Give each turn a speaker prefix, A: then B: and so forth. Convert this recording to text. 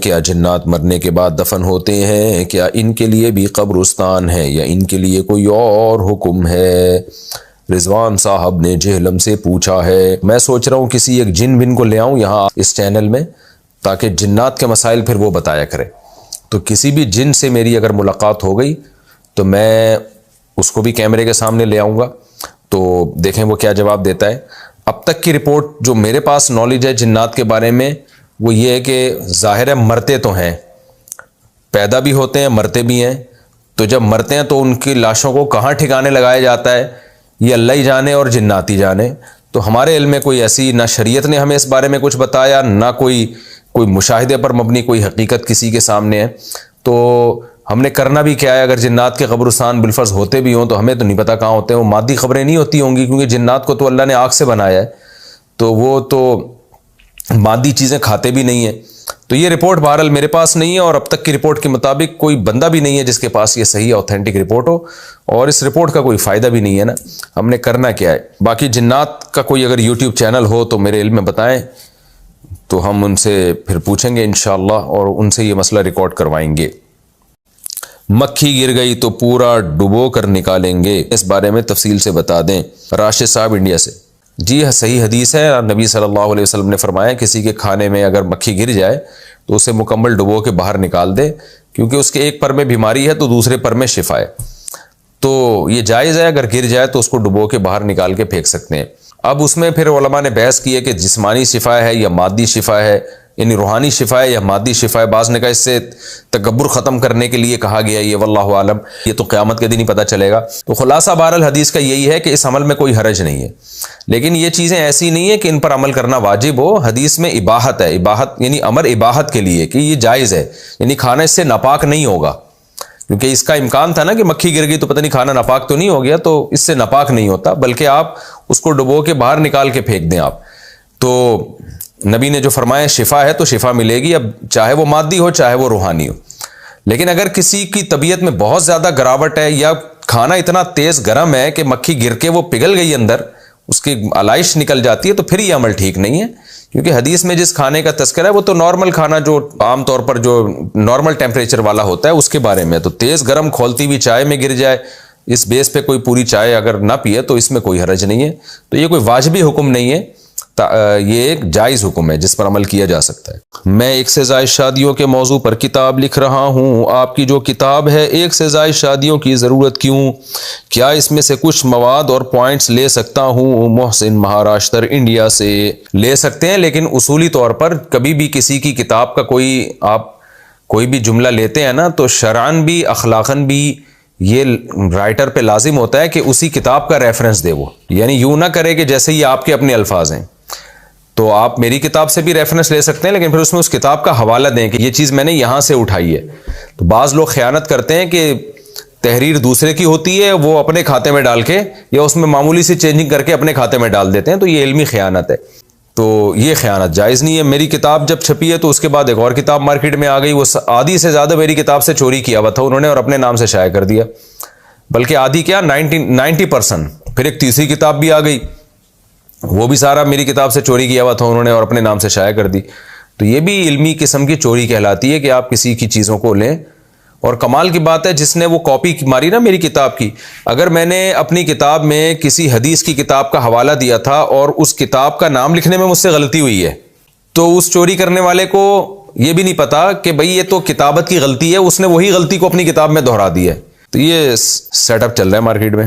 A: کیا جنات مرنے کے بعد دفن ہوتے ہیں؟ کیا ان کے لیے بھی قبرستان ہے یا ان کے لیے کوئی اور حکم ہے؟ رضوان صاحب نے جہلم سے پوچھا ہے۔ میں سوچ رہا ہوں کسی ایک جن بن کو لے آؤں یہاں اس چینل میں، تاکہ جنات کے مسائل پھر وہ بتایا کرے۔ تو کسی بھی جن سے میری اگر ملاقات ہو گئی تو میں اس کو بھی کیمرے کے سامنے لے آؤں گا، تو دیکھیں وہ کیا جواب دیتا ہے۔ اب تک کی رپورٹ جو میرے پاس نالج ہے جنات کے بارے میں وہ یہ ہے کہ ظاہر ہے مرتے تو ہیں، پیدا بھی ہوتے ہیں، مرتے بھی ہیں۔ تو جب مرتے ہیں تو ان کی لاشوں کو کہاں ٹھکانے لگایا جاتا ہے یہ اللہ ہی جانے اور جنات ہی جانے۔ تو ہمارے علم میں کوئی ایسی نہ شریعت نے ہمیں اس بارے میں کچھ بتایا، نہ کوئی مشاہدے پر مبنی کوئی حقیقت کسی کے سامنے ہے۔ تو ہم نے کرنا بھی کیا ہے؟ اگر جنات کے قبرستان بالفرض ہوتے بھی ہوں تو ہمیں تو نہیں پتہ کہاں ہوتے ہیں، وہ مادی خبریں نہیں ہوتی ہوں گی، کیونکہ جنات کو تو اللہ نے آگ سے بنایا ہے، تو وہ تو مادی چیزیں کھاتے بھی نہیں ہیں۔ تو یہ رپورٹ بہرحال میرے پاس نہیں ہے، اور اب تک کی رپورٹ کے مطابق کوئی بندہ بھی نہیں ہے جس کے پاس یہ صحیح اوتھینٹک رپورٹ ہو، اور اس رپورٹ کا کوئی فائدہ بھی نہیں ہے نا۔ ہم نے کرنا کیا ہے؟ باقی جنات کا کوئی اگر یوٹیوب چینل ہو تو میرے علم میں بتائیں، تو ہم ان سے پھر پوچھیں گے انشاءاللہ اور ان سے یہ مسئلہ ریکارڈ کروائیں گے۔ مکھی گر گئی تو پورا ڈبو کر نکالیں گے، اس بارے میں تفصیل سے بتا دیں۔ راشد صاحب انڈیا سے۔ جی صحیح حدیث ہے، نبی صلی اللہ علیہ وسلم نے فرمایا کسی کے کھانے میں اگر مکھی گر جائے تو اسے مکمل ڈبو کے باہر نکال دے، کیونکہ اس کے ایک پر میں بیماری ہے تو دوسرے پر میں شفا ہے۔ تو یہ جائز ہے، اگر گر جائے تو اس کو ڈبو کے باہر نکال کے پھینک سکتے ہیں۔ اب اس میں پھر علماء نے بحث کی ہے کہ جسمانی شفا ہے یا مادی شفا ہے، یعنی روحانی شفا ہے یا مادی شفا ہے۔ بعض نے کہا اس سے تکبر ختم کرنے کے لیے کہا گیا، یہ واللہ عالم، یہ تو قیامت کے دن ہی پتہ چلے گا۔ تو خلاصہ بہرحال حدیث کا یہی ہے کہ اس عمل میں کوئی حرج نہیں ہے، لیکن یہ چیزیں ایسی نہیں ہے کہ ان پر عمل کرنا واجب ہو۔ حدیث میں اباحت ہے، اباحت یعنی امر اباحت کے لیے کہ یہ جائز ہے، یعنی کھانا اس سے ناپاک نہیں ہوگا، کیونکہ اس کا امکان تھا نا کہ مکھی گر گئی تو پتہ نہیں کھانا ناپاک تو نہیں ہو گیا، تو اس سے ناپاک نہیں ہوتا، بلکہ آپ اس کو ڈبو کے باہر نکال کے پھینک دیں آپ۔ تو نبی نے جو فرمایا شفا ہے تو شفا ملے گی، اب چاہے وہ مادی ہو چاہے وہ روحانی ہو۔ لیکن اگر کسی کی طبیعت میں بہت زیادہ گراوٹ ہے یا کھانا اتنا تیز گرم ہے کہ مکھی گر کے وہ پگھل گئی اندر، اس کی علائش نکل جاتی ہے، تو پھر یہ عمل ٹھیک نہیں ہے، کیونکہ حدیث میں جس کھانے کا تذکرہ ہے وہ تو نارمل کھانا جو عام طور پر جو نارمل ٹیمپریچر والا ہوتا ہے اس کے بارے میں۔ تو تیز گرم کھولتی ہوئی چائے میں گر جائے، اس بیس پہ کوئی پوری چائے اگر نہ پیے تو اس میں کوئی حرج نہیں ہے۔ تو یہ کوئی واجبی حکم نہیں ہے، یہ ایک جائز حکم ہے جس پر عمل کیا جا سکتا ہے۔ میں ایک سے زائد شادیوں کے موضوع پر کتاب لکھ رہا ہوں، آپ کی جو کتاب ہے ایک سے زائد شادیوں کی ضرورت کیوں؟ کیا اس میں سے کچھ مواد اور پوائنٹس لے سکتا ہوں؟ محسن مہاراشٹر انڈیا سے۔ لے سکتے ہیں، لیکن اصولی طور پر کبھی بھی کسی کی کتاب کا آپ کوئی بھی جملہ لیتے ہیں نا، تو شرعاً بھی اخلاقاً بھی یہ رائٹر پہ لازم ہوتا ہے کہ اسی کتاب کا ریفرنس دے وہ، یعنی یوں نہ کرے کہ جیسے یہ آپ کے اپنے الفاظ ہیں۔ تو آپ میری کتاب سے بھی ریفرنس لے سکتے ہیں، لیکن پھر اس میں اس کتاب کا حوالہ دیں کہ یہ چیز میں نے یہاں سے اٹھائی ہے۔ تو بعض لوگ خیانت کرتے ہیں کہ تحریر دوسرے کی ہوتی ہے، وہ اپنے کھاتے میں ڈال کے یا اس میں معمولی سی چینجنگ کر کے اپنے کھاتے میں ڈال دیتے ہیں، تو یہ علمی خیانت ہے۔ تو یہ خیانت جائز نہیں ہے۔ میری کتاب جب چھپی ہے تو اس کے بعد ایک اور کتاب مارکیٹ میں آ گئی، وہ آدھی سے زیادہ میری کتاب سے چوری کیا ہوا تھا انہوں نے اور اپنے نام سے شائع کر دیا، بلکہ آدھی کیا 90%۔ پھر ایک تیسری کتاب بھی آ گئی، وہ بھی سارا میری کتاب سے چوری کیا ہوا تھا انہوں نے اور اپنے نام سے شائع کر دی۔ تو یہ بھی علمی قسم کی چوری کہلاتی ہے کہ آپ کسی کی چیزوں کو لیں۔ اور کمال کی بات ہے جس نے وہ کاپی ماری نا میری کتاب کی، اگر میں نے اپنی کتاب میں کسی حدیث کی کتاب کا حوالہ دیا تھا اور اس کتاب کا نام لکھنے میں مجھ سے غلطی ہوئی ہے، تو اس چوری کرنے والے کو یہ بھی نہیں پتا کہ بھئی یہ تو کتابت کی غلطی ہے، اس نے وہی غلطی کو اپنی کتاب میں دہرا دی ہے۔ تو یہ سیٹ اپ چل رہا ہے مارکیٹ میں۔